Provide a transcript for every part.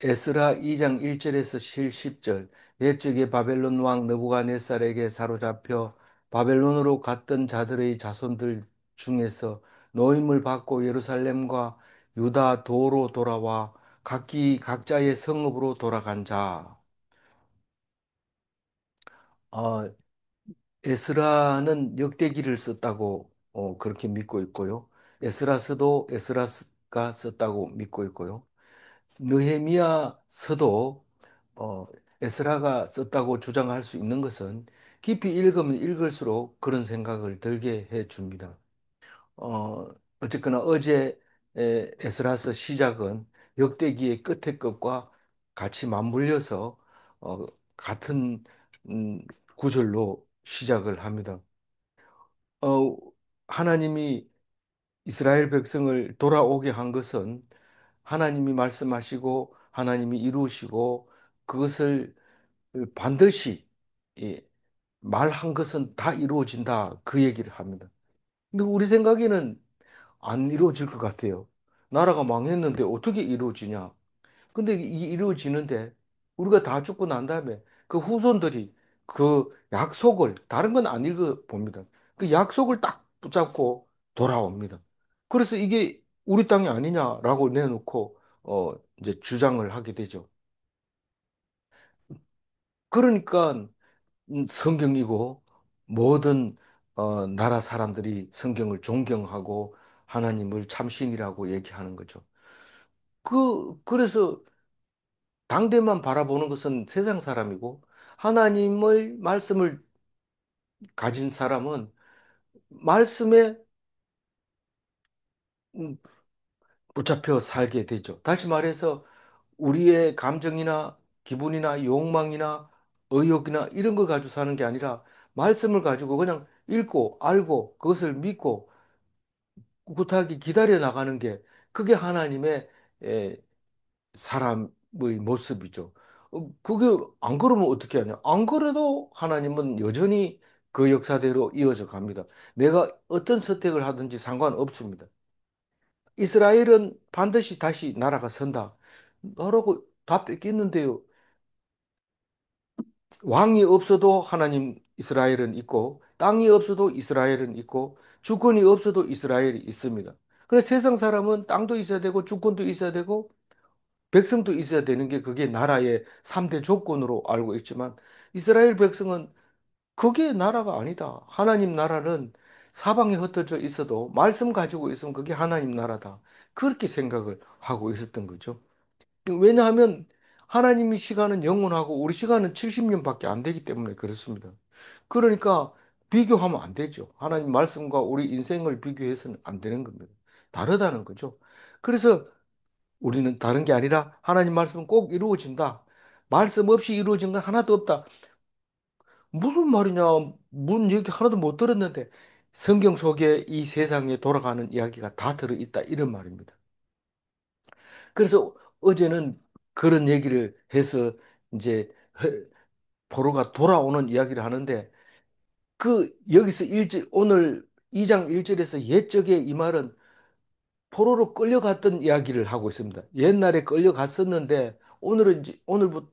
에스라 2장 1절에서 10절. 옛적에 바벨론 왕 느부갓네살에게 사로잡혀 바벨론으로 갔던 자들의 자손들 중에서 노임을 받고 예루살렘과 유다 도로 돌아와 각기 각자의 성읍으로 돌아간 자. 어, 에스라는 역대기를 썼다고 그렇게 믿고 있고요. 에스라서도 에스라가 썼다고 믿고 있고요. 느헤미야서도 어, 에스라가 썼다고 주장할 수 있는 것은 깊이 읽으면 읽을수록 그런 생각을 들게 해 줍니다. 어, 어쨌거나 어제 에스라서 시작은 역대기의 끝의 것과 같이 맞물려서 어, 같은 음, 구절로 시작을 합니다. 어, 하나님이 이스라엘 백성을 돌아오게 한 것은 하나님이 말씀하시고 하나님이 이루시고 그것을 반드시 예, 말한 것은 다 이루어진다 그 얘기를 합니다. 근데 우리 생각에는 안 이루어질 것 같아요. 나라가 망했는데 어떻게 이루어지냐? 근데 이게 이루어지는데 우리가 다 죽고 난 다음에 그 후손들이 그 약속을 다른 건 안 읽어 봅니다. 그 약속을 딱 붙잡고 돌아옵니다. 그래서 이게 우리 땅이 아니냐라고 내놓고 이제 주장을 하게 되죠. 그러니까 성경이고 모든 나라 사람들이 성경을 존경하고 하나님을 참신이라고 얘기하는 거죠. 그래서 당대만 바라보는 것은 세상 사람이고 하나님의 말씀을 가진 사람은 말씀에 음, 붙잡혀 살게 되죠. 다시 말해서 우리의 감정이나 기분이나 욕망이나 의욕이나 이런 걸 가지고 사는 게 아니라 말씀을 가지고 그냥 읽고 알고 그것을 믿고 꿋꿋하게 기다려 나가는 게 그게 하나님의 에, 사람의 모습이죠. 그게 안 그러면 어떻게 하냐? 안 그래도 하나님은 여전히 그 역사대로 이어져 갑니다. 내가 어떤 선택을 하든지 상관없습니다. 이스라엘은 반드시 다시 나라가 선다. 나라고 다 뺏겼는데요. 왕이 없어도 하나님 이스라엘은 있고 땅이 없어도 이스라엘은 있고 주권이 없어도 이스라엘이 있습니다. 그래서 세상 사람은 땅도 있어야 되고 주권도 있어야 되고 백성도 있어야 되는 게 그게 나라의 3대 조건으로 알고 있지만 이스라엘 백성은 그게 나라가 아니다. 하나님 나라는 사방에 흩어져 있어도 말씀 가지고 있으면 그게 하나님 나라다. 그렇게 생각을 하고 있었던 거죠. 왜냐하면 하나님의 시간은 영원하고 우리 시간은 70년밖에 안 되기 때문에 그렇습니다. 그러니까 비교하면 안 되죠. 하나님 말씀과 우리 인생을 비교해서는 안 되는 겁니다. 다르다는 거죠. 그래서 우리는 다른 게 아니라 하나님 말씀은 꼭 이루어진다. 말씀 없이 이루어진 건 하나도 없다. 무슨 말이냐? 뭔 얘기 하나도 못 들었는데 성경 속에 이 세상에 돌아가는 이야기가 다 들어있다. 이런 말입니다. 그래서 어제는 그런 얘기를 해서 이제 포로가 돌아오는 이야기를 하는데 그 여기서 오늘 2장 1절에서 옛적에 이 말은 포로로 끌려갔던 이야기를 하고 있습니다. 옛날에 끌려갔었는데 오늘은 이제 오늘부터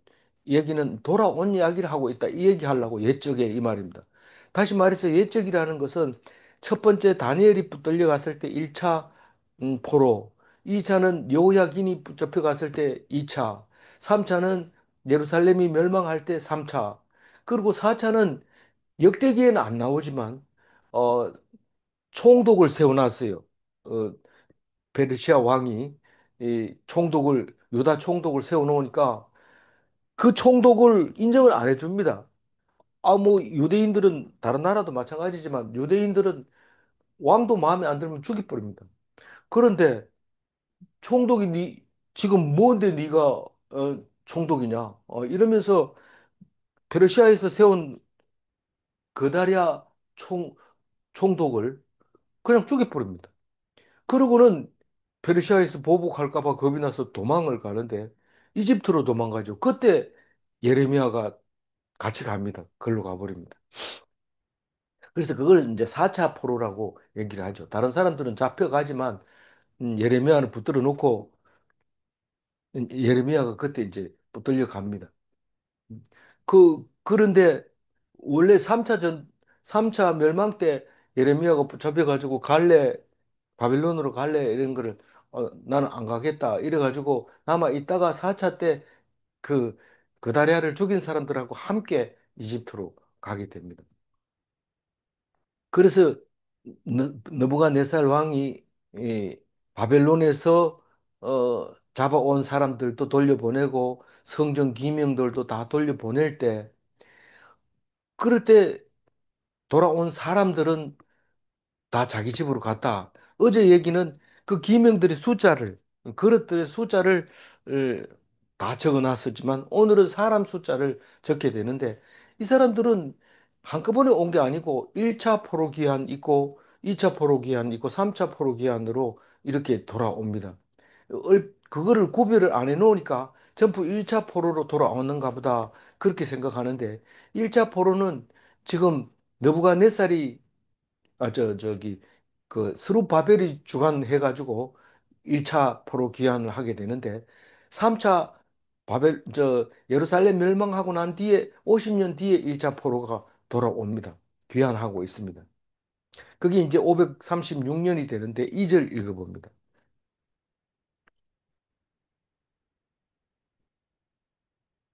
얘기는 돌아온 이야기를 하고 있다. 이 얘기하려고 옛적에 이 말입니다. 다시 말해서 옛적이라는 것은 첫 번째 다니엘이 붙들려갔을 때 1차 포로, 2차는 여호야긴이 붙잡혀갔을 때 2차, 3차는 예루살렘이 멸망할 때 3차, 그리고 4차는 역대기에는 안 나오지만 어, 총독을 세워놨어요. 어, 페르시아 왕이 이 총독을 유다 총독을 세워놓으니까 그 총독을 인정을 안 해줍니다. 아, 뭐 유대인들은 다른 나라도 마찬가지지만 유대인들은 왕도 마음에 안 들면 죽여버립니다. 그런데 총독이 지금 뭔데 네가 총독이냐? 이러면서 페르시아에서 세운 그다랴 총독을 그냥 죽여버립니다. 그러고는 페르시아에서 보복할까 봐 겁이 나서 도망을 가는데 이집트로 도망가죠. 그때 예레미야가 같이 갑니다. 걸로 가버립니다. 그래서 그걸 이제 4차 포로라고 얘기를 하죠. 다른 사람들은 잡혀가지만 예레미야는 붙들어 놓고 예레미야가 그때 이제 붙들려 갑니다. 그런데 원래 3차 멸망 때 예레미야가 붙잡혀가지고 바빌론으로 갈래 이런 거를 나는 안 가겠다 이래가지고 남아 있다가 4차 때 그 그다리아를 죽인 사람들하고 함께 이집트로 가게 됩니다. 그래서 느부갓네살 왕이 이 바벨론에서 잡아온 사람들도 돌려보내고 성전 기명들도 다 돌려보낼 때 그럴 때 돌아온 사람들은 다 자기 집으로 갔다. 어제 얘기는 그 기명들의 숫자를, 그릇들의 숫자를 다 적어 놨었지만 오늘은 사람 숫자를 적게 되는데 이 사람들은 한꺼번에 온 게 아니고 1차 포로 기한 있고 2차 포로 기한 있고 3차 포로 기한으로 이렇게 돌아옵니다. 그거를 구별을 안 해놓으니까 전부 1차 포로로 돌아오는가 보다 그렇게 생각하는데 1차 포로는 지금 느부갓네살이 저기 그 스룹바벨이 주관해가지고 1차 포로 귀환을 하게 되는데 3차 예루살렘 멸망하고 난 뒤에 50년 뒤에 1차 포로가 돌아옵니다. 귀환하고 있습니다. 그게 이제 536년이 되는데 2절 읽어봅니다.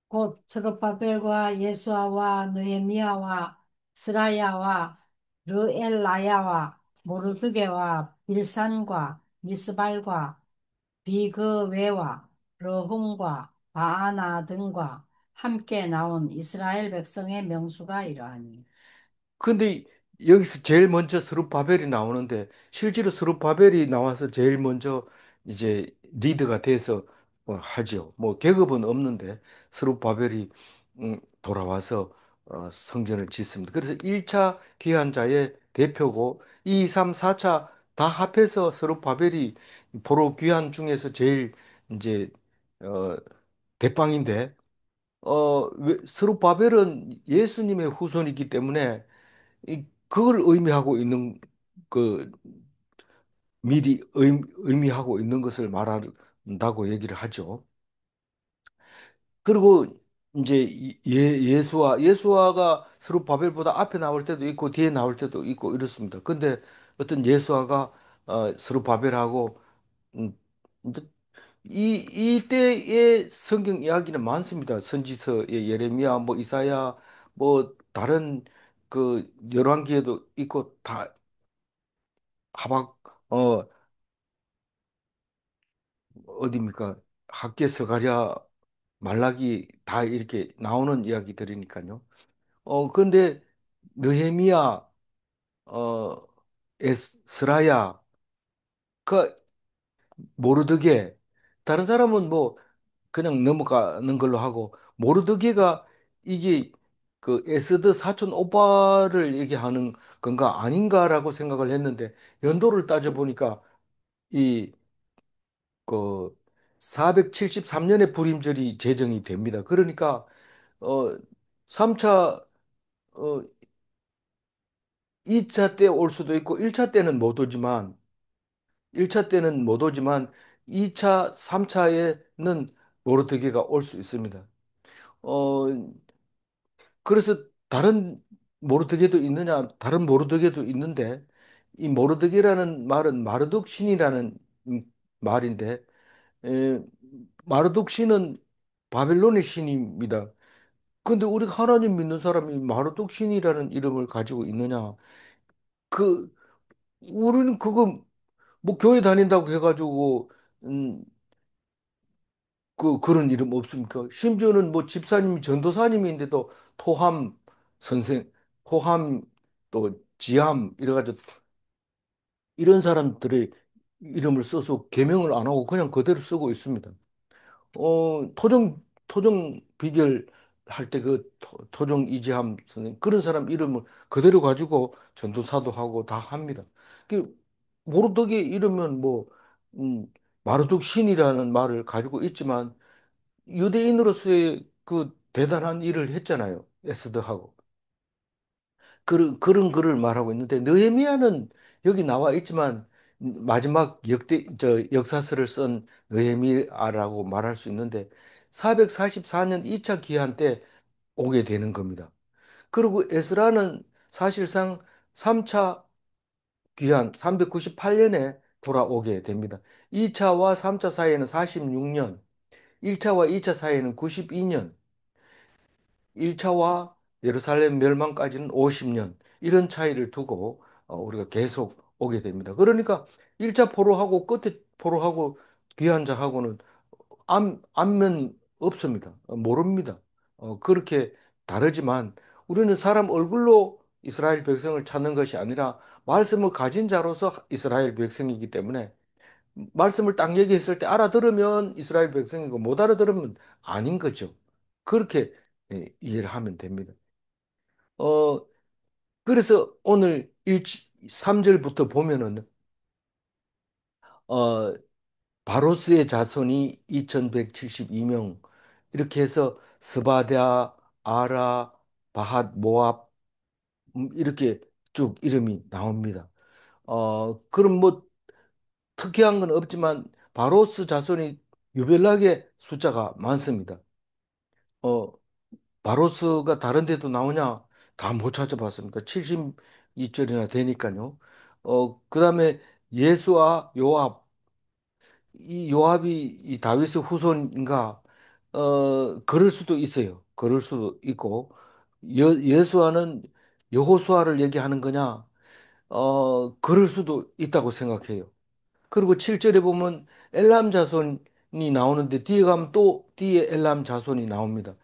곧 스룹바벨과 예수아와 느헤미야와 스라야와 르엘라야와 모르드게와 빌산과 미스발과 비그웨와 러훔과 바아나 등과 함께 나온 이스라엘 백성의 명수가 이러하니. 근데 여기서 제일 먼저 스룹바벨이 나오는데 실제로 스룹바벨이 나와서 제일 먼저 이제 리드가 돼서 하죠. 뭐 계급은 없는데 스룹바벨이 돌아와서 성전을 짓습니다. 그래서 1차 귀환자의 대표고 2, 3, 4차 다 합해서 스룹바벨이 포로 귀환 중에서 제일 이제 어, 대빵인데 스룹바벨은 예수님의 후손이기 때문에 그걸 의미하고 있는 그 미리 의미하고 있는 것을 말한다고 얘기를 하죠. 그리고 이제 예수아가 스룹바벨보다 앞에 나올 때도 있고 뒤에 나올 때도 있고 이렇습니다. 근데 어떤 예수아가 스룹바벨하고 음, 이때의 성경 이야기는 많습니다. 선지서의 예레미야, 뭐 이사야, 뭐 다른 그 열왕기에도 있고 다 하박 어디입니까? 학계 스가랴 말라기 다 이렇게 나오는 이야기들이니까요. 근데 느헤미야 어 에스라야 그 모르드게 다른 사람은 뭐 그냥 넘어가는 걸로 하고 모르드게가 이게 그 에스더 사촌 오빠를 얘기하는 건가 아닌가라고 생각을 했는데 연도를 따져보니까 이 그 473년에 불임절이 제정이 됩니다. 그러니까 어 3차 어 2차 때 올 수도 있고 1차 때는 못 오지만 1차 때는 못 오지만 2차, 3차에는 모르드게가 올 수 있습니다. 어 그래서 다른 모르드게도 있느냐? 다른 모르드게도 있는데 이 모르드게라는 말은 마르독 신이라는 말인데 에, 마르독 신은 바벨론의 신입니다. 근데 우리가 하나님 믿는 사람이 마르독 신이라는 이름을 가지고 있느냐? 그 우리는 그거 뭐 교회 다닌다고 해가지고 음, 그런 이름 없습니까? 심지어는 뭐 집사님이 전도사님인데도 토함 선생, 토함 또 지함 이래가지고 이런 사람들의 이름을 써서 개명을 안 하고 그냥 그대로 쓰고 있습니다. 토정 비결 할 때 그 토정 이지함 선생 그런 사람 이름을 그대로 가지고 전도사도 하고 다 합니다. 그 모르드게 이러면 뭐 마르둑 신이라는 말을 가지고 있지만 유대인으로서의 그 대단한 일을 했잖아요. 에스더하고. 그런 글을 말하고 있는데 느헤미야는 여기 나와 있지만 마지막 역사서를 쓴 느헤미야라고 말할 수 있는데 444년 2차 기한 때 오게 되는 겁니다. 그리고 에스라는 사실상 3차 귀한 398년에 돌아오게 됩니다. 2차와 3차 사이에는 46년, 1차와 2차 사이에는 92년, 1차와 예루살렘 멸망까지는 50년, 이런 차이를 두고 우리가 계속 오게 됩니다. 그러니까 1차 포로하고 끝에 포로하고 귀한 자하고는 안면 없습니다. 모릅니다. 그렇게 다르지만 우리는 사람 얼굴로 이스라엘 백성을 찾는 것이 아니라 말씀을 가진 자로서 이스라엘 백성이기 때문에 말씀을 딱 얘기했을 때 알아들으면 이스라엘 백성이고 못 알아들으면 아닌 거죠. 그렇게 이해를 하면 됩니다. 어, 그래서 오늘 3절부터 보면은 어, 바로스의 자손이 2172명 이렇게 해서 스바랴, 아라, 바핫, 모압 이렇게 쭉 이름이 나옵니다. 그럼 뭐 특이한 건 없지만 바로스 자손이 유별나게 숫자가 많습니다. 어, 바로스가 다른 데도 나오냐? 다 못 찾아봤습니다. 72절이나 되니까요. 그다음에 예수와 요압, 이 요압이 이 다윗의 후손인가? 그럴 수도 있어요. 그럴 수도 있고, 예수와는 여호수아를 얘기하는 거냐? 그럴 수도 있다고 생각해요. 그리고 7절에 보면 엘람 자손이 나오는데 뒤에 가면 또 뒤에 엘람 자손이 나옵니다.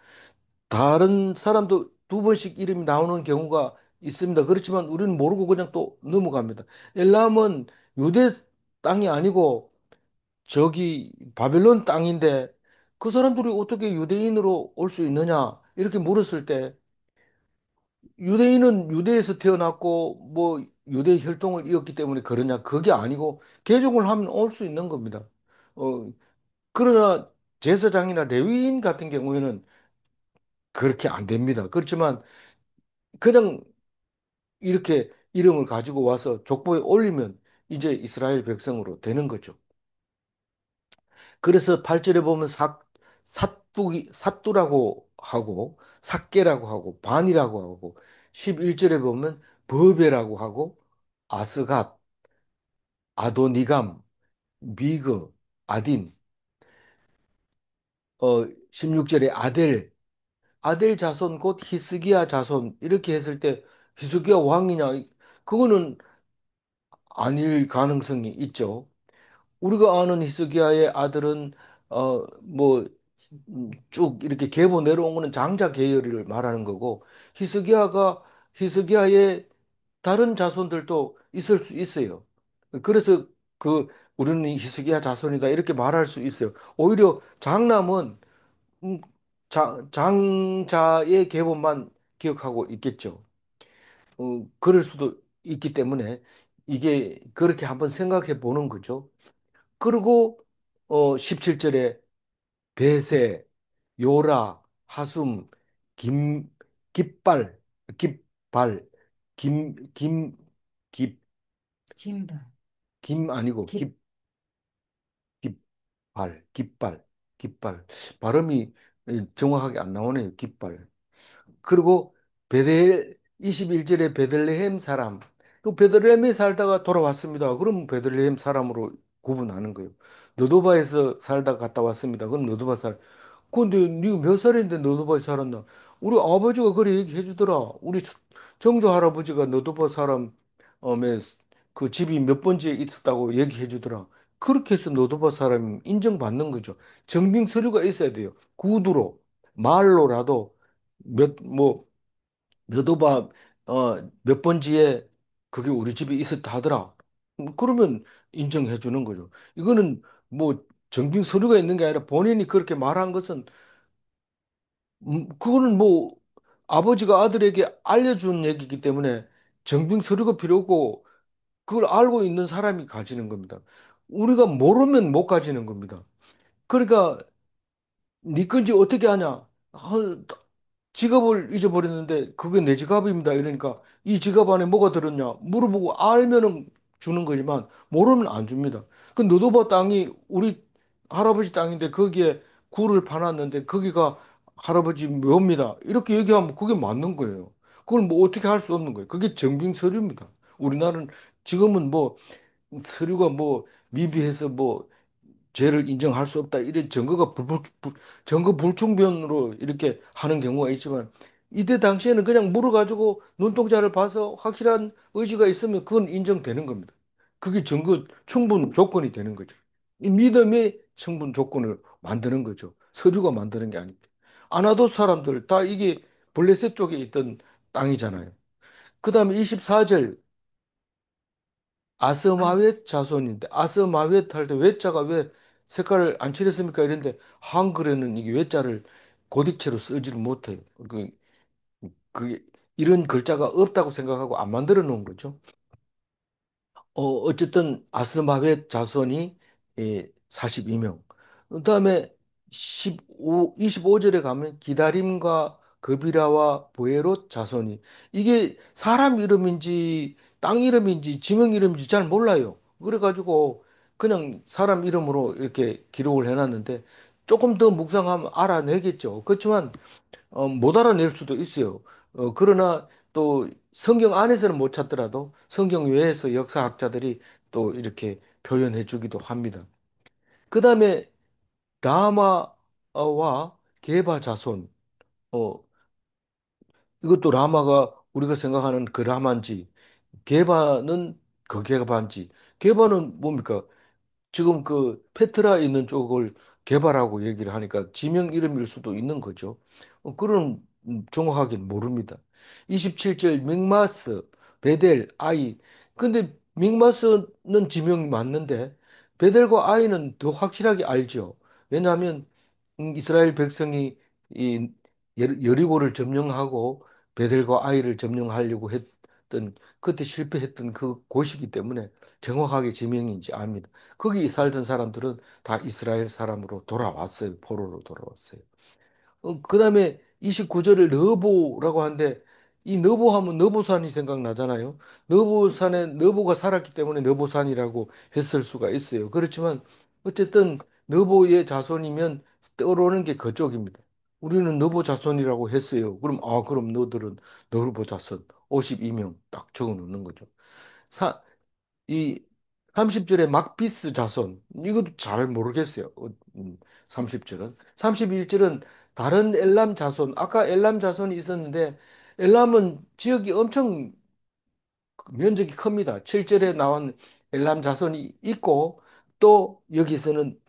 다른 사람도 두 번씩 이름이 나오는 경우가 있습니다. 그렇지만 우리는 모르고 그냥 또 넘어갑니다. 엘람은 유대 땅이 아니고 저기 바벨론 땅인데 그 사람들이 어떻게 유대인으로 올 수 있느냐 이렇게 물었을 때 유대인은 유대에서 태어났고 뭐 유대 혈통을 이었기 때문에 그러냐 그게 아니고 개종을 하면 올 수 있는 겁니다. 어, 그러나 제사장이나 레위인 같은 경우에는 그렇게 안 됩니다. 그렇지만 그냥 이렇게 이름을 가지고 와서 족보에 올리면 이제 이스라엘 백성으로 되는 거죠. 그래서 8절에 보면 사뚜라고 하고 삭개라고 하고 반이라고 하고 11절에 보면 버베라고 하고 아스갓, 아도니감, 미그, 아딘, 16절에 아델 자손 곧 히스기야 자손 이렇게 했을 때 히스기야 왕이냐 그거는 아닐 가능성이 있죠. 우리가 아는 히스기야의 아들은 뭐 쭉 이렇게 계보 내려온 거는 장자 계열을 말하는 거고 히스기야의 다른 자손들도 있을 수 있어요. 그래서 그 우리는 히스기야 자손이다 이렇게 말할 수 있어요. 오히려 장남은 음, 장자의 계보만 기억하고 있겠죠. 그럴 수도 있기 때문에 이게 그렇게 한번 생각해 보는 거죠. 그리고 17절에 베세, 요라, 하숨, 김, 깃발, 깃발, 김, 김, 깃, 김발, 김 아니고 깃, 깃발, 깃발. 발음이 정확하게 안 나오네요. 깃발. 그리고 21절에 베들레헴 사람. 그 베들레헴에 살다가 돌아왔습니다. 그럼 베들레헴 사람으로 구분하는 거예요. 너도바에서 살다 갔다 왔습니다. 그럼 너도바 사람. 근데 네가 몇 살인데 너도바에 살았나? 우리 아버지가 그래 얘기해 주더라. 우리 정조 할아버지가 너도바 사람의 그 집이 몇 번지에 있었다고 얘기해 주더라. 그렇게 해서 너도바 사람이 인정받는 거죠. 증빙 서류가 있어야 돼요. 구두로 말로라도 뭐 너도바 몇 번지에 그게 우리 집에 있었다 하더라. 그러면 인정해 주는 거죠. 이거는 뭐 증빙 서류가 있는 게 아니라 본인이 그렇게 말한 것은 그거는 뭐 아버지가 아들에게 알려준 얘기이기 때문에 증빙 서류가 필요 없고 그걸 알고 있는 사람이 가지는 겁니다. 우리가 모르면 못 가지는 겁니다. 그러니까 네 건지 어떻게 아냐? 지갑을 잊어버렸는데 그게 내 지갑입니다. 이러니까 이 지갑 안에 뭐가 들었냐? 물어보고 알면은 주는 거지만 모르면 안 줍니다. 그 느도바 땅이 우리 할아버지 땅인데 거기에 굴을 파놨는데 거기가 할아버지 묘입니다. 이렇게 얘기하면 그게 맞는 거예요. 그걸 뭐 어떻게 할 수 없는 거예요. 그게 정빙 서류입니다. 우리나라는 지금은 뭐 서류가 뭐 미비해서 뭐 죄를 인정할 수 없다. 이런 증거 불충분으로 이렇게 하는 경우가 있지만 이때 당시에는 그냥 물어가지고 눈동자를 봐서 확실한 의지가 있으면 그건 인정되는 겁니다. 그게 증거 충분 조건이 되는 거죠. 이 믿음이 충분 조건을 만드는 거죠. 서류가 만드는 게 아닙니다. 아나도 사람들 다 이게 블레셋 쪽에 있던 땅이잖아요. 그 다음에 24절 아스마웻 자손인데 아스마웻 할 때 외자가 왜 색깔을 안 칠했습니까? 이런데 한글에는 이게 외자를 고딕체로 쓰지를 못해요. 그 이런 글자가 없다고 생각하고 안 만들어 놓은 거죠. 어쨌든 아스마벳 자손이 42명. 그다음에 25절에 가면 기다림과 그비라와 보에롯 자손이 이게 사람 이름인지 땅 이름인지 지명 이름인지 잘 몰라요. 그래가지고 그냥 사람 이름으로 이렇게 기록을 해놨는데 조금 더 묵상하면 알아내겠죠. 그렇지만 못 알아낼 수도 있어요. 그러나 또 성경 안에서는 못 찾더라도 성경 외에서 역사학자들이 또 이렇게 표현해 주기도 합니다. 그 다음에 라마와 게바 자손, 어, 이것도 라마가 우리가 생각하는 그 라마인지, 게바는 그 게바인지, 게바는 뭡니까? 지금 그 페트라 있는 쪽을 개발하고 얘기를 하니까 지명 이름일 수도 있는 거죠. 그런 정확하게 모릅니다. 27절 믹마스, 베델, 아이. 근데 믹마스는 지명이 맞는데 베델과 아이는 더 확실하게 알죠. 왜냐하면 이스라엘 백성이 이 여리고를 점령하고 베델과 아이를 점령하려고 했던 그때 실패했던 그 곳이기 때문에 정확하게 지명인지 압니다. 거기 살던 사람들은 다 이스라엘 사람으로 돌아왔어요. 포로로 돌아왔어요. 그다음에 29절을 너보라고 하는데 이 너보 하면 너보산이 생각나잖아요. 너보산에 너보가 살았기 때문에 너보산이라고 했을 수가 있어요. 그렇지만 어쨌든 너보의 자손이면 떠오르는 게 그쪽입니다. 우리는 너보 자손이라고 했어요. 그럼 너들은 너보 자손 52명 딱 적어 놓는 거죠. 이 30절에 막비스 자손 이것도 잘 모르겠어요. 30절은 31절은 다른 엘람 자손 아까 엘람 자손이 있었는데 엘람은 지역이 엄청 면적이 큽니다. 7절에 나온 엘람 자손이 있고 또 여기서는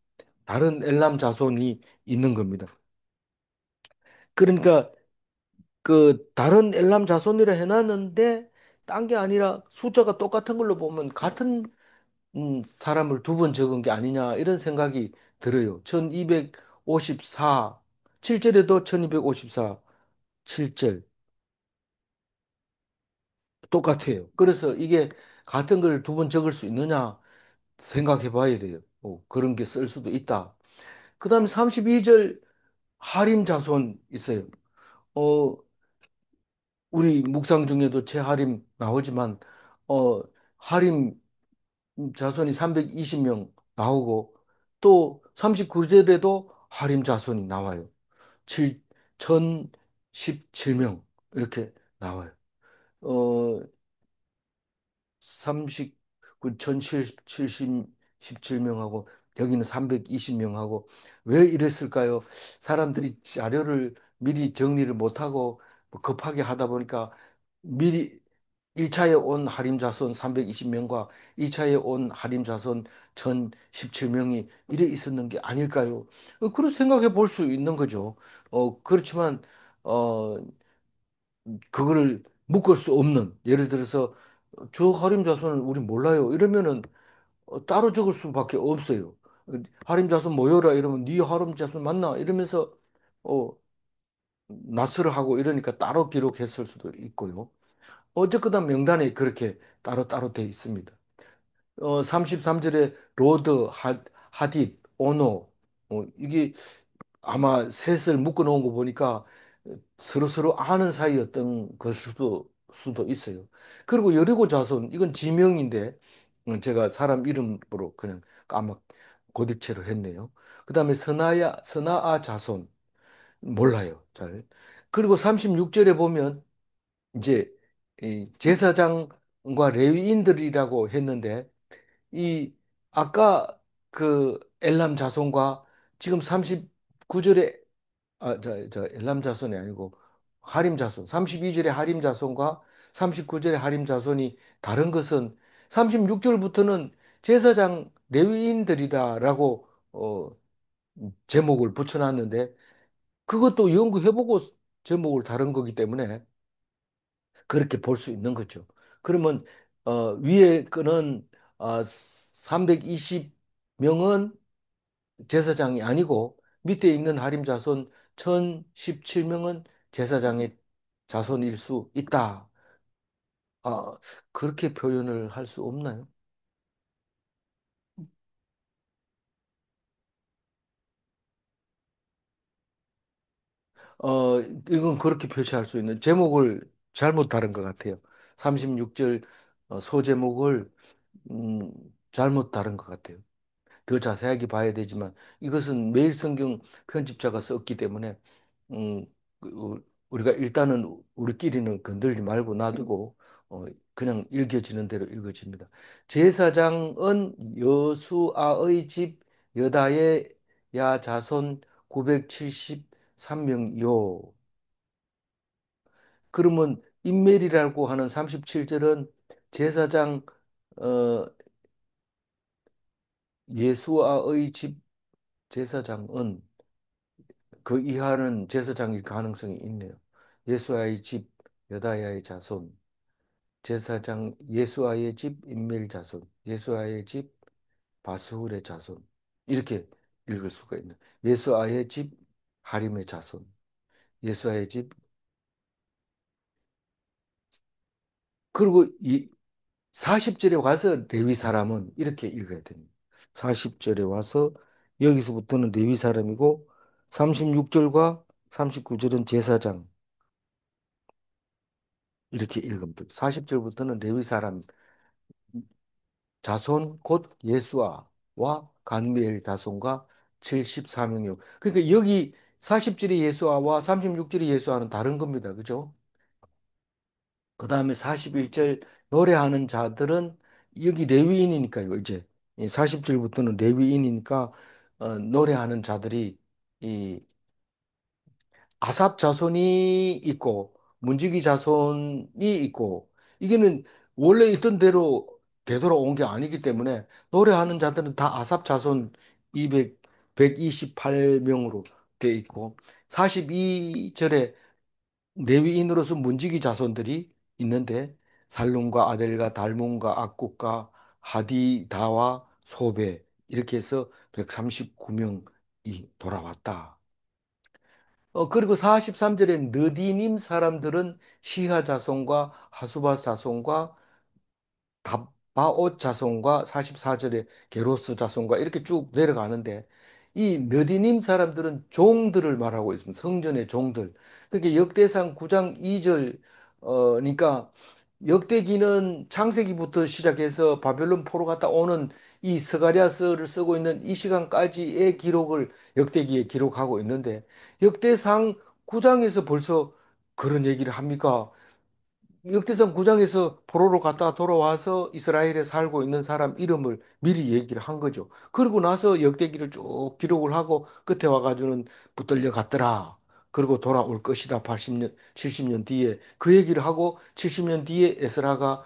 다른 엘람 자손이 있는 겁니다. 그러니까 그 다른 엘람 자손이라 해놨는데 딴 게 아니라 숫자가 똑같은 걸로 보면 같은 사람을 두 번 적은 게 아니냐 이런 생각이 들어요. 1254, 7절에도 1254, 7절 똑같아요. 그래서 이게 같은 걸 두 번 적을 수 있느냐 생각해 봐야 돼요. 그런 게 쓸 수도 있다. 그 다음에 32절 하림 자손 있어요. 어, 우리 묵상 중에도 재하림 나오지만, 하림 자손이 320명 나오고 또 39절에도 하림 자손이 나와요. 7, 1017명 이렇게 나와요. 어, 30, 그 17명하고 여기는 320명하고 왜 이랬을까요? 사람들이 자료를 미리 정리를 못하고 뭐 급하게 하다 보니까 미리 1차에 온 하림 자손 320명과 2차에 온 하림 자손 1017명이 이래 있었는 게 아닐까요? 그런 생각해 볼 수 있는 거죠. 그렇지만 어, 그거를 묶을 수 없는 예를 들어서 저 하림 자손을 우리 몰라요. 이러면은 따로 적을 수밖에 없어요. 하림 자손 모여라 이러면 네 하림 자손 맞나? 이러면서 어, 낯설어 하고 이러니까 따로 기록했을 수도 있고요. 어쨌거나 명단에 그렇게 따로따로 돼 있습니다. 33절에 로드, 하딥, 오노, 이게 아마 셋을 묶어 놓은 거 보니까 서로서로 아는 사이였던 것일 수도 있어요. 그리고 여리고 자손, 이건 지명인데, 제가 사람 이름으로 그냥 까막 고딕체로 했네요. 그다음에 선아아 자손 몰라요. 잘. 그리고 36절에 보면 이제 이 제사장과 레위인들이라고 했는데 이 아까 그 엘람 자손과 지금 39절에 저 엘람 자손이 아니고 하림 자손 32절에 하림 자손과 39절에 하림 자손이 다른 것은 36절부터는 제사장 레위인들이다라고 제목을 붙여놨는데 그것도 연구해보고 제목을 다른 거기 때문에 그렇게 볼 수 있는 거죠. 그러면 위에 거는 320명은 제사장이 아니고 밑에 있는 하림 자손 1017명은 제사장의 자손일 수 있다. 아, 그렇게 표현을 할 수 없나요? 이건 그렇게 표시할 수 있는 제목을 잘못 다른 것 같아요. 36절 소제목을 음, 잘못 다른 것 같아요. 더 자세하게 봐야 되지만 이것은 매일 성경 편집자가 썼기 때문에 음, 우리가 일단은 우리끼리는 건들지 말고 놔두고 그냥 읽혀지는 대로 읽어집니다. 제사장은 여수아의 집 여다의 야 자손 973명이요. 그러면 인멜이라고 하는 37절은 제사장 어, 예수아의 집 제사장은 그 이하는 제사장일 가능성이 있네요. 예수아의 집 여다야의 자손, 제사장 예수아의 집 인멜 자손, 예수아의 집 바스훌의 자손 이렇게 읽을 수가 있는. 예수아의 집 하림의 자손, 예수아의 집 그리고 이 40절에 와서 레위 사람은 이렇게 읽어야 됩니다. 40절에 와서 여기서부터는 레위 사람이고 36절과 39절은 제사장 이렇게 읽으면 돼요. 40절부터는 레위 사람 자손 곧 예수아와 간미엘 자손과 74명이요. 그러니까 여기 40절이 예수아와 36절이 예수아는 다른 겁니다. 그죠? 그 다음에 41절 노래하는 자들은 여기 레위인이니까요. 이제 40절부터는 레위인이니까 노래하는 자들이 이 아삽 자손이 있고 문지기 자손이 있고 이게는 원래 있던 대로 되돌아온 게 아니기 때문에 노래하는 자들은 다 아삽 자손 200, 128명으로 돼 있고 42절에 레위인으로서 문지기 자손들이 있는데 살룸과 아델과 달몬과 악국과 하디다와 소베 이렇게 해서 139명이 돌아왔다. 그리고 43절에 느디님 사람들은 시하 자손과 하수바 자손과 답바옷 자손과 44절에 게로스 자손과 이렇게 쭉 내려가는데 이 느디님 사람들은 종들을 말하고 있습니다. 성전의 종들. 그게 역대상 9장 2절 니까 역대기는 창세기부터 시작해서 바벨론 포로 갔다 오는 이 스가랴서를 쓰고 있는 이 시간까지의 기록을 역대기에 기록하고 있는데 역대상 9장에서 벌써 그런 얘기를 합니까? 역대상 9장에서 포로로 갔다 돌아와서 이스라엘에 살고 있는 사람 이름을 미리 얘기를 한 거죠. 그러고 나서 역대기를 쭉 기록을 하고 끝에 와가지고는 붙들려 갔더라. 그리고 돌아올 것이다. 80년, 70년 뒤에 그 얘기를 하고 70년 뒤에 에스라가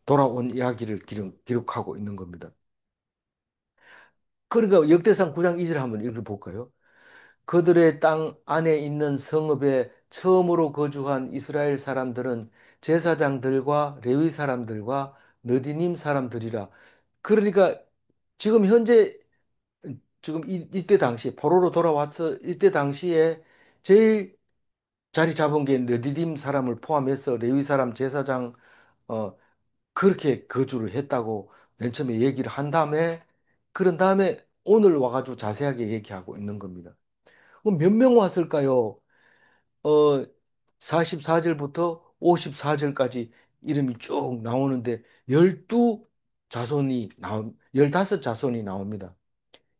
돌아온 이야기를 기록하고 있는 겁니다. 그러니까 역대상 9장 2절 한번 읽어볼까요? 그들의 땅 안에 있는 성읍에 처음으로 거주한 이스라엘 사람들은 제사장들과 레위 사람들과 느디님 사람들이라. 그러니까 지금 현재 지금 이때 당시 포로로 돌아와서 이때 당시에 제일 자리 잡은 게 느디님 사람을 포함해서 레위 사람 제사장 어 그렇게 거주를 했다고 맨 처음에 얘기를 한 다음에 그런 다음에 오늘 와가지고 자세하게 얘기하고 있는 겁니다. 그럼 몇 명 왔을까요? 어, 44절부터 54절까지 이름이 쭉 나오는데 12 15 자손이 나옵니다.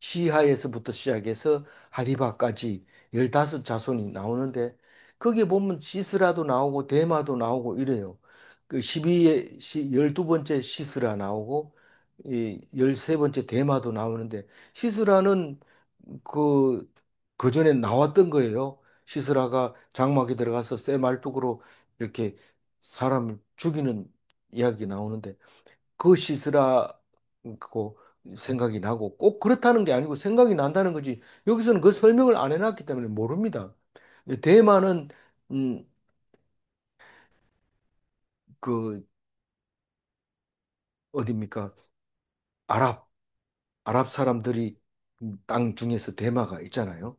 시하에서부터 시작해서 하디바까지 15 자손이 나오는데 거기에 보면 시스라도 나오고 대마도 나오고 이래요. 그 12의 12번째 시스라 나오고 이 13번째 대마도 나오는데 시스라는 그 그전에 나왔던 거예요. 시스라가 장막에 들어가서 쇠 말뚝으로 이렇게 사람을 죽이는 이야기 나오는데 그 시스라고 생각이 나고 꼭 그렇다는 게 아니고 생각이 난다는 거지. 여기서는 그 설명을 안 해놨기 때문에 모릅니다. 대만은 음, 그 어디입니까? 아랍 아랍 사람들이 땅 중에서 대마가 있잖아요.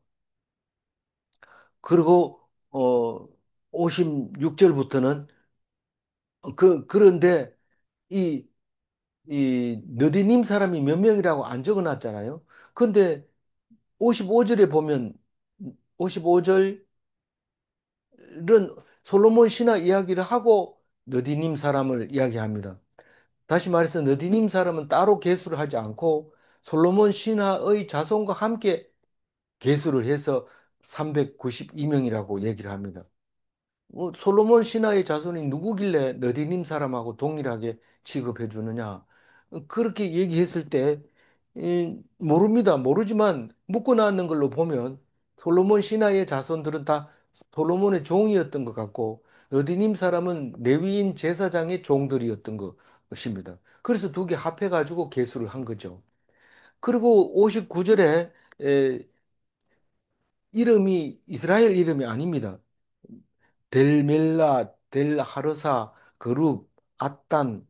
그리고 56절부터는 그런데 이 이 느디님 사람이 몇 명이라고 안 적어놨잖아요. 근데 55절에 보면 55절 은 솔로몬 신화 이야기를 하고 느디님 사람을 이야기합니다. 다시 말해서 느디님 사람은 따로 계수를 하지 않고 솔로몬 신화의 자손과 함께 계수를 해서 392명이라고 얘기를 합니다. 솔로몬 신하의 자손이 누구길래 너디님 사람하고 동일하게 취급해 주느냐? 그렇게 얘기했을 때 모릅니다. 모르지만 묻고 나왔는 걸로 보면 솔로몬 신하의 자손들은 다 솔로몬의 종이었던 것 같고 너디님 사람은 레위인 제사장의 종들이었던 것입니다. 그래서 두 개 합해 가지고 계수를 한 거죠. 그리고 59절에 이름이 이스라엘 이름이 아닙니다. 델멜라, 델하르사, 거룹, 앗단,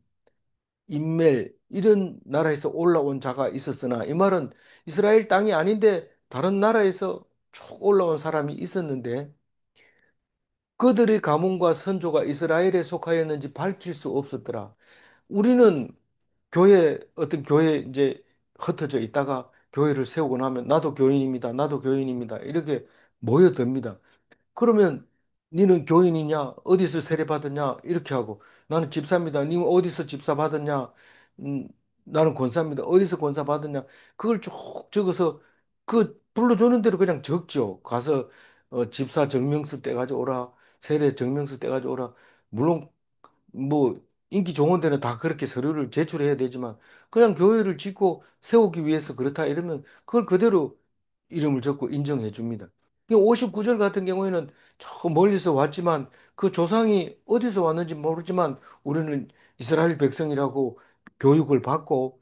인멜 이런 나라에서 올라온 자가 있었으나 이 말은 이스라엘 땅이 아닌데 다른 나라에서 쭉 올라온 사람이 있었는데 그들의 가문과 선조가 이스라엘에 속하였는지 밝힐 수 없었더라. 우리는 어떤 교회 이제 흩어져 있다가 교회를 세우고 나면 나도 교인입니다. 나도 교인입니다. 이렇게 모여듭니다. 그러면 니는 교인이냐? 어디서 세례 받았냐? 이렇게 하고 나는 집사입니다. 니 어디서 집사 받았냐? 음, 나는 권사입니다. 어디서 권사 받았냐? 그걸 쭉 적어서 그 불러주는 대로 그냥 적죠. 가서 집사 증명서 떼가지고 오라. 세례 증명서 떼가지고 오라. 물론 뭐 인기 좋은 데는 다 그렇게 서류를 제출해야 되지만 그냥 교회를 짓고 세우기 위해서 그렇다 이러면 그걸 그대로 이름을 적고 인정해 줍니다. 59절 같은 경우에는 저 멀리서 왔지만 그 조상이 어디서 왔는지 모르지만 우리는 이스라엘 백성이라고 교육을 받고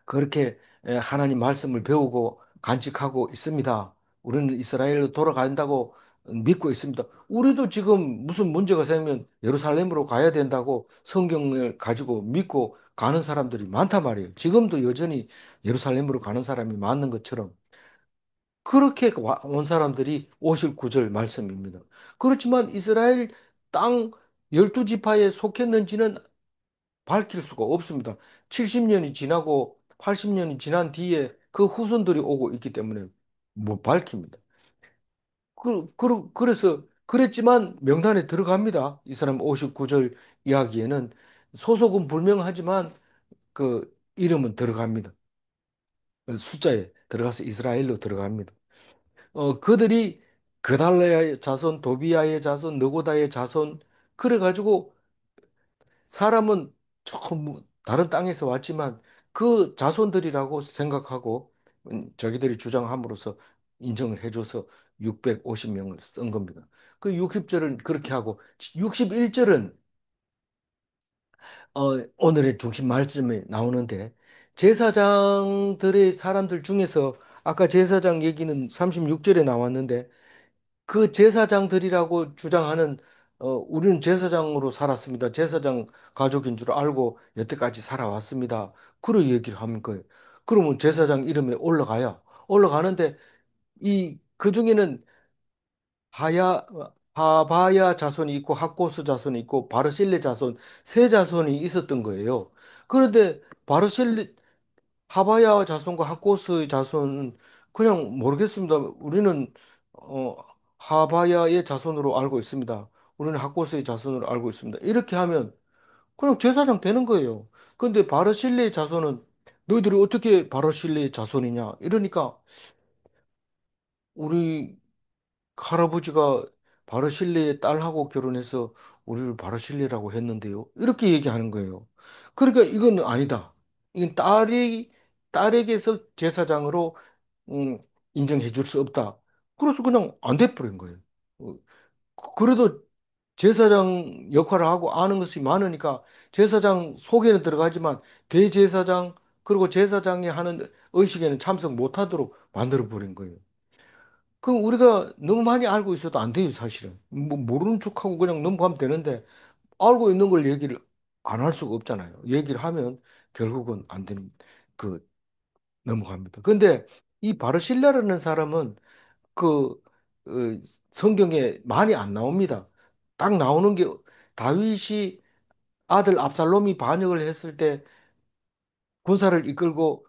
그렇게 하나님 말씀을 배우고 간직하고 있습니다. 우리는 이스라엘로 돌아간다고 믿고 있습니다. 우리도 지금 무슨 문제가 생기면 예루살렘으로 가야 된다고 성경을 가지고 믿고 가는 사람들이 많단 말이에요. 지금도 여전히 예루살렘으로 가는 사람이 많은 것처럼 그렇게 온 사람들이 59절 말씀입니다. 그렇지만 이스라엘 땅 12지파에 속했는지는 밝힐 수가 없습니다. 70년이 지나고 80년이 지난 뒤에 그 후손들이 오고 있기 때문에 못 밝힙니다. 그래서 그랬지만 명단에 들어갑니다. 이 사람 59절 이야기에는 소속은 불명하지만 그 이름은 들어갑니다. 숫자에 들어가서 이스라엘로 들어갑니다. 그들이 그달라의 자손, 도비아의 자손, 너고다의 자손 그래가지고 사람은 조금 다른 땅에서 왔지만 그 자손들이라고 생각하고 자기들이 주장함으로써 인정을 해줘서 650명을 쓴 겁니다. 그 60절은 그렇게 하고 61절은 오늘의 중심 말씀에 나오는데 제사장들의 사람들 중에서 아까 제사장 얘기는 36절에 나왔는데 그 제사장들이라고 주장하는 우리는 제사장으로 살았습니다. 제사장 가족인 줄 알고 여태까지 살아왔습니다. 그런 얘기를 하는 거예요. 그러면 제사장 이름에 올라가요. 올라가는데 이 그 중에는 하야 하바야 자손이 있고 학고스 자손이 있고 바르실레 자손 세 자손이 있었던 거예요. 그런데 바르실레 하바야 자손과 학고스의 자손은 그냥 모르겠습니다. 우리는 어, 하바야의 자손으로 알고 있습니다. 우리는 학고스의 자손으로 알고 있습니다. 이렇게 하면 그냥 제사장 되는 거예요. 근데 바르실레의 자손은 너희들이 어떻게 바르실레의 자손이냐? 이러니까 우리 할아버지가 바르실레의 딸하고 결혼해서 우리를 바르실레라고 했는데요. 이렇게 얘기하는 거예요. 그러니까 이건 아니다. 이건 딸에게서 제사장으로 음, 인정해 줄 수 없다. 그래서 그냥 안 돼버린 거예요. 어, 그래도 제사장 역할을 하고 아는 것이 많으니까 제사장 속에는 들어가지만 대제사장 그리고 제사장이 하는 의식에는 참석 못하도록 만들어 버린 거예요. 그 우리가 너무 많이 알고 있어도 안 돼요, 사실은. 뭐 모르는 척하고 그냥 넘어가면 되는데 알고 있는 걸 얘기를 안 할 수가 없잖아요. 얘기를 하면 결국은 안 되는 그 넘어갑니다. 근데 이 바르실라라는 사람은 그 어, 성경에 많이 안 나옵니다. 딱 나오는 게 다윗이 아들 압살롬이 반역을 했을 때 군사를 이끌고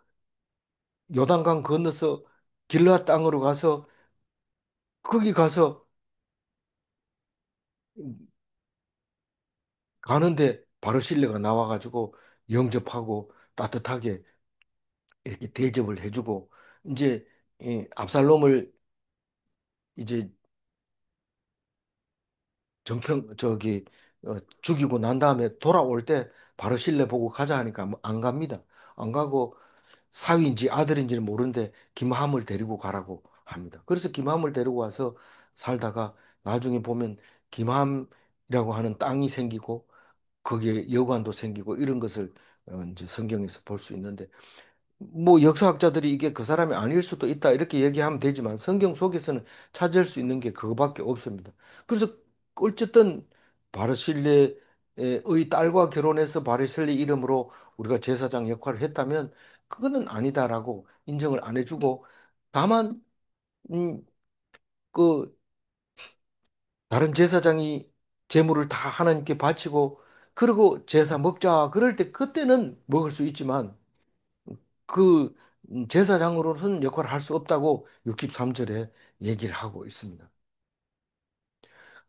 요단강 건너서 길르앗 땅으로 가서 거기 가서 가는데 바르실레가 나와가지고 영접하고 따뜻하게 이렇게 대접을 해주고 이제 이 압살롬을 이제 정평 저기 죽이고 난 다음에 돌아올 때 바르실레 보고 가자 하니까 뭐안 갑니다. 안 가고 사위인지 아들인지는 모르는데 김함을 데리고 가라고 합니다. 그래서 김함을 데리고 와서 살다가 나중에 보면 김함이라고 하는 땅이 생기고 거기에 여관도 생기고 이런 것을 이제 성경에서 볼 수 있는데 뭐 역사학자들이 이게 그 사람이 아닐 수도 있다 이렇게 얘기하면 되지만 성경 속에서는 찾을 수 있는 게 그거밖에 없습니다. 그래서 어쨌든 바르실레의 딸과 결혼해서 바르실레 이름으로 우리가 제사장 역할을 했다면 그거는 아니다라고 인정을 안 해주고 다만 음, 그 다른 제사장이 제물을 다 하나님께 바치고 그리고 제사 먹자 그럴 때 그때는 먹을 수 있지만 그 제사장으로서는 역할을 할 수 없다고 63절에 얘기를 하고 있습니다.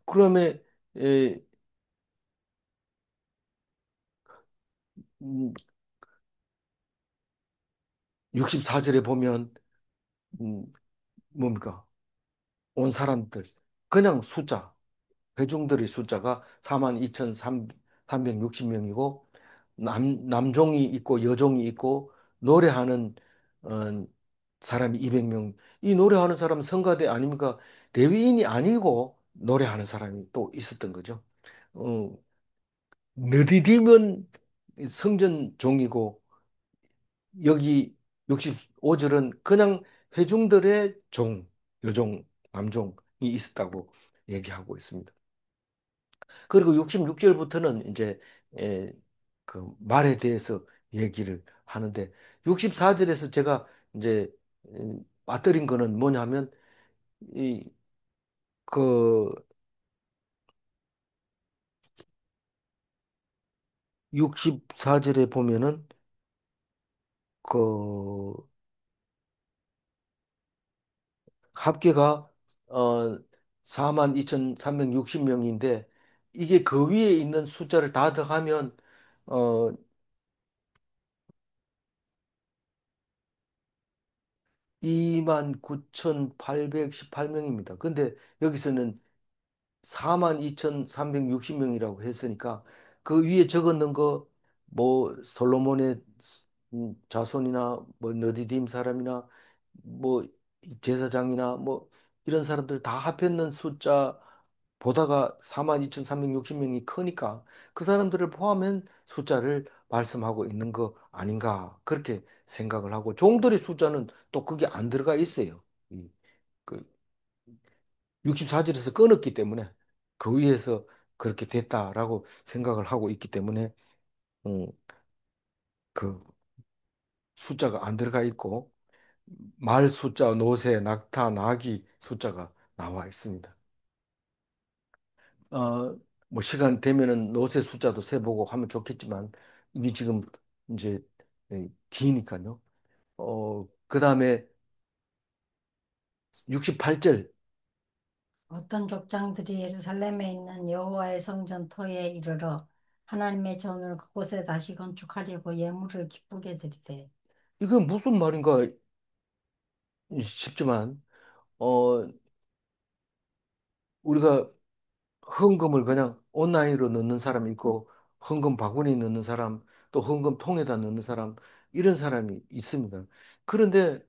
그러면 에, 64절에 보면 음, 뭡니까? 온 사람들 그냥 숫자 회중들의 숫자가 42,360명이고 남종이 있고 여종이 있고 노래하는 어, 사람이 200명. 이 노래하는 사람은 성가대 아닙니까? 대위인이 아니고 노래하는 사람이 또 있었던 거죠. 어, 느디디면 성전 종이고 여기 65절은 그냥 회중들의 종, 여종, 남종이 있었다고 얘기하고 있습니다. 그리고 66절부터는 이제 에, 그 말에 대해서 얘기를 하는데 64절에서 제가 이제 빠뜨린 거는 뭐냐면 이 그 64절에 보면은 그 합계가 42,360명인데 이게 그 위에 있는 숫자를 다 더하면 어 29,818명입니다. 근데 여기서는 42,360명이라고 했으니까 그 위에 적었는 거 뭐 솔로몬의 자손이나 뭐 너디딤 사람이나 뭐 제사장이나 뭐 이런 사람들 다 합했는 숫자 보다가 42,360명이 크니까 그 사람들을 포함한 숫자를 말씀하고 있는 거 아닌가 그렇게 생각을 하고 종들의 숫자는 또 그게 안 들어가 있어요. 그 64절에서 끊었기 때문에 그 위에서 그렇게 됐다라고 생각을 하고 있기 때문에 음, 그 숫자가 안 들어가 있고 말 숫자, 노새, 낙타, 나귀 숫자가 나와 있습니다. 어, 뭐 시간 되면은 노새 숫자도 세보고 하면 좋겠지만 이게 지금 이제 기니까요. 그다음에 68절 어떤 족장들이 예루살렘에 있는 여호와의 성전 터에 이르러 하나님의 전을 그곳에 다시 건축하려고 예물을 기쁘게 드리되 이게 무슨 말인가 싶지만, 어, 우리가 헌금을 그냥 온라인으로 넣는 사람이 있고, 헌금 바구니 넣는 사람, 또 헌금 통에다 넣는 사람, 이런 사람이 있습니다. 그런데,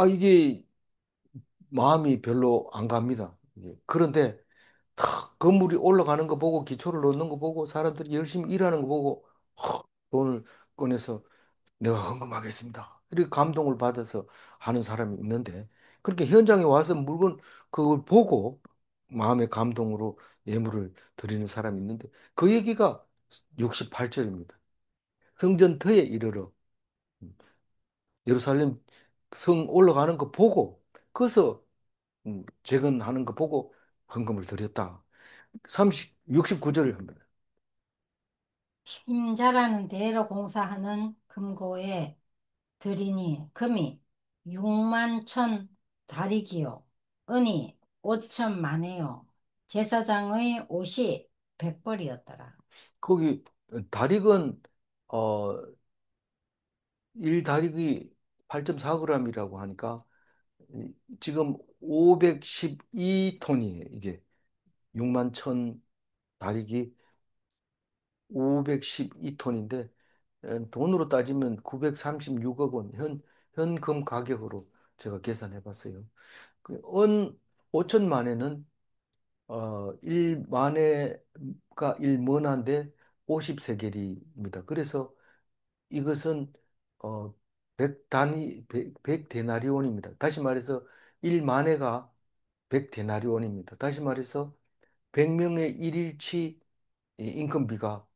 이게 마음이 별로 안 갑니다. 그런데, 탁 건물이 올라가는 거 보고, 기초를 놓는 거 보고, 사람들이 열심히 일하는 거 보고, 돈을 꺼내서 내가 헌금하겠습니다. 이렇게 감동을 받아서 하는 사람이 있는데, 그렇게 현장에 와서 물건 그걸 보고 마음의 감동으로 예물을 드리는 사람이 있는데, 그 얘기가 68절입니다. 성전 터에 이르러 예루살렘 성 올라가는 거 보고, 거기서 재건하는 거 보고 헌금을 드렸다. 69절을 합니다. 힘 잘하는 대로 공사하는 금고에 드리니 금이 6만 천 다리기요 은이 5천 만에요 제사장의 옷이 100벌이었더라. 거기 다릭은 어, 1다릭이 8.4g이라고 하니까 지금 512톤이에요. 이게 6만 천 다릭이 512톤인데 돈으로 따지면 936억 원 현금 가격으로 제가 계산해 봤어요. 은 5천만에는 1만회가 1머나인데 50세겔입니다. 그래서 이것은 어, 100데나리온입니다. 다시 말해서 1만회가 100데나리온입니다. 다시 말해서 100명의 일일치 이 인건비가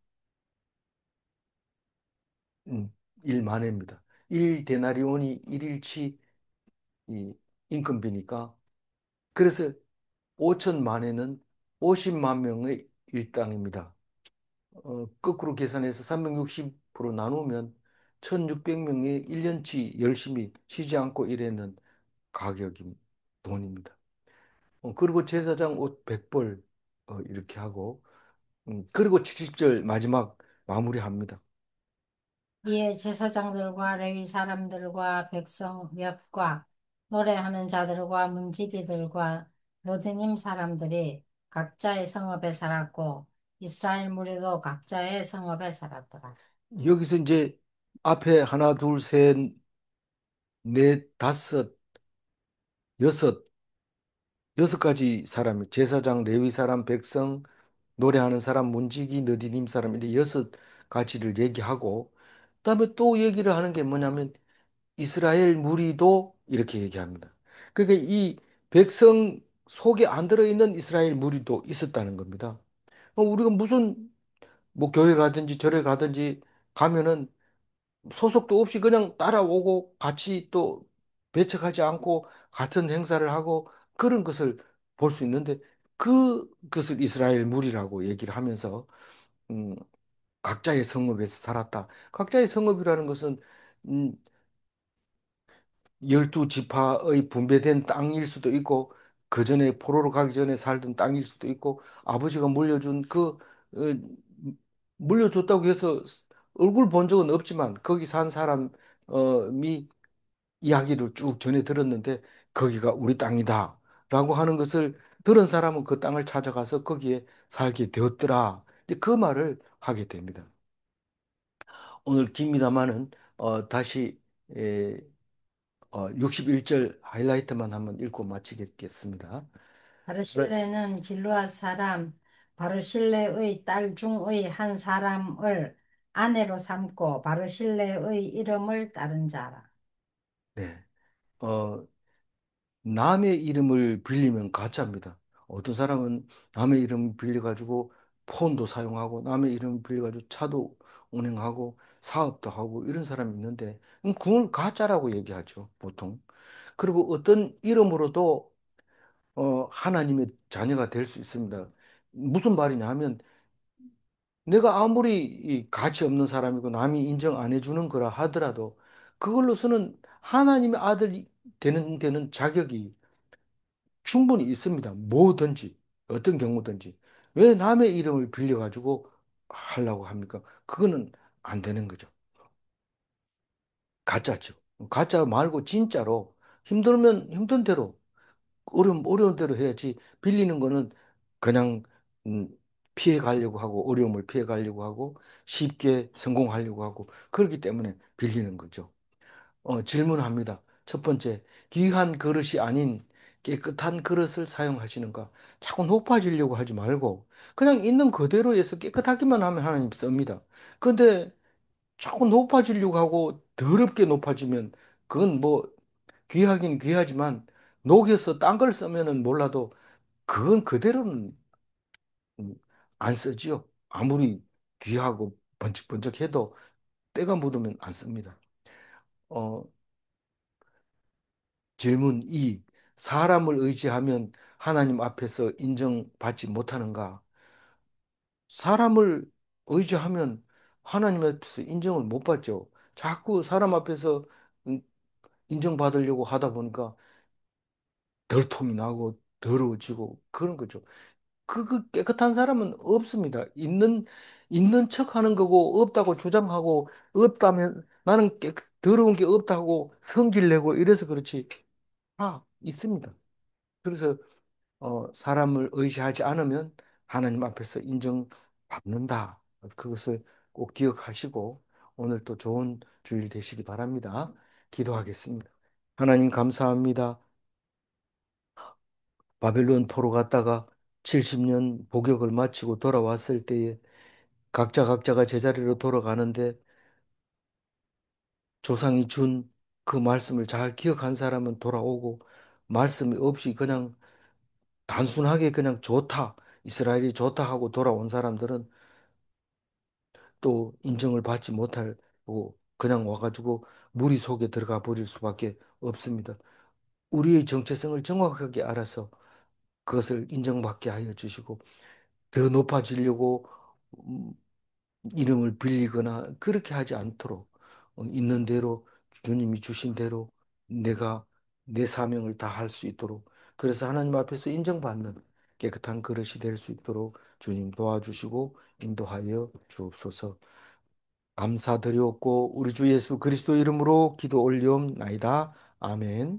1만회입니다. 1데나리온이 일일치 이 인건비니까 그래서 5천만회는 50만 명의 일당입니다. 거꾸로 계산해서 360으로 나누면 1600명의 1년치 열심히 쉬지 않고 일하는 가격인 돈입니다. 그리고 제사장 옷 100벌 이렇게 하고 그리고 70절 마지막 마무리합니다. 이에 제사장들과 레위 사람들과 백성 몇과 노래하는 자들과 문지기들과 러드님 사람들이 각자의 성읍에 살았고 이스라엘 무리도 각자의 성읍에 살았더라. 여기서 이제 앞에 하나, 둘, 셋, 넷, 다섯, 여섯, 여섯 가지 사람이 제사장, 레위 사람, 백성, 노래하는 사람, 문지기, 느디님 사람 이렇게 여섯 가지를 얘기하고 그다음에 또 얘기를 하는 게 뭐냐면 이스라엘 무리도 이렇게 얘기합니다. 그러니까 이 백성 속에 안 들어있는 이스라엘 무리도 있었다는 겁니다. 우리가 무슨 뭐 교회 가든지 절에 가든지 가면은 소속도 없이 그냥 따라오고 같이 또 배척하지 않고 같은 행사를 하고 그런 것을 볼 수 있는데 그것을 이스라엘 무리라고 얘기를 하면서 음, 각자의 성읍에서 살았다. 각자의 성읍이라는 것은 음, 12지파의 분배된 땅일 수도 있고 그 전에 포로로 가기 전에 살던 땅일 수도 있고 아버지가 물려준 물려줬다고 해서 얼굴 본 적은 없지만 거기 산 사람이 이야기를 쭉 전해 들었는데 거기가 우리 땅이다 라고 하는 것을 들은 사람은 그 땅을 찾아가서 거기에 살게 되었더라. 이제 그 말을 하게 됩니다. 오늘 깁니다마는 다시 61절 하이라이트만 한번 읽고 마치겠습니다. 그래, 바르실레는 길르앗 사람 바르실레의 딸 중의 한 사람을 아내로 삼고 바르실레의 이름을 따른 자라. 네. 어, 남의 이름을 빌리면 가짜입니다. 어떤 사람은 남의 이름 빌려가지고 폰도 사용하고 남의 이름 빌려가지고 차도 운행하고 사업도 하고 이런 사람이 있는데 그걸 가짜라고 얘기하죠, 보통. 그리고 어떤 이름으로도 하나님의 자녀가 될 수 있습니다. 무슨 말이냐 하면 내가 아무리 이 가치 없는 사람이고 남이 인정 안 해주는 거라 하더라도 그걸로서는 하나님의 아들이 되는 자격이 충분히 있습니다. 뭐든지 어떤 경우든지 왜 남의 이름을 빌려가지고 하려고 합니까? 그거는 안 되는 거죠. 가짜죠. 가짜 말고 진짜로 힘들면 힘든 대로, 어려운 대로 해야지. 빌리는 거는 그냥 음, 피해 가려고 하고, 어려움을 피해 가려고 하고, 쉽게 성공하려고 하고, 그렇기 때문에 빌리는 거죠. 질문합니다. 첫 번째, 귀한 그릇이 아닌 깨끗한 그릇을 사용하시는가? 자꾸 높아지려고 하지 말고 그냥 있는 그대로에서 깨끗하기만 하면 하나님 씁니다. 근데 자꾸 높아지려고 하고 더럽게 높아지면 그건 뭐 귀하긴 귀하지만 녹여서 딴 걸 쓰면은 몰라도 그건 그대로는 음, 안 쓰지요. 아무리 귀하고 번쩍번쩍해도 때가 묻으면 안 씁니다. 어, 질문 2. 사람을 의지하면 하나님 앞에서 인정받지 못하는가? 사람을 의지하면 하나님 앞에서 인정을 못 받죠. 자꾸 사람 앞에서 음, 인정받으려고 하다 보니까 덜통이 나고 더러워지고 그런 거죠. 그 깨끗한 사람은 없습니다. 있는 척 하는 거고, 없다고 주장하고, 없다면 나는 더러운 게 없다고 성질 내고 이래서 그렇지. 다 있습니다. 그래서 사람을 의지하지 않으면 하나님 앞에서 인정받는다. 그것을 꼭 기억하시고 오늘 또 좋은 주일 되시기 바랍니다. 기도하겠습니다. 하나님 감사합니다. 바벨론 포로 갔다가 70년 복역을 마치고 돌아왔을 때에 각자가 제자리로 돌아가는데 조상이 준 그 말씀을 잘 기억한 사람은 돌아오고 말씀이 없이 그냥 단순하게 그냥 좋다, 이스라엘이 좋다 하고 돌아온 사람들은 또 인정을 받지 못하고 그냥 와가지고 무리 속에 들어가 버릴 수밖에 없습니다. 우리의 정체성을 정확하게 알아서 그것을 인정받게 하여 주시고 더 높아지려고 음, 이름을 빌리거나 그렇게 하지 않도록 있는 대로 주님이 주신 대로 내가 내 사명을 다할 수 있도록 그래서 하나님 앞에서 인정받는 깨끗한 그릇이 될 수 있도록 주님 도와주시고 인도하여 주옵소서. 감사드렸고 우리 주 예수 그리스도 이름으로 기도 올리옵나이다. 아멘.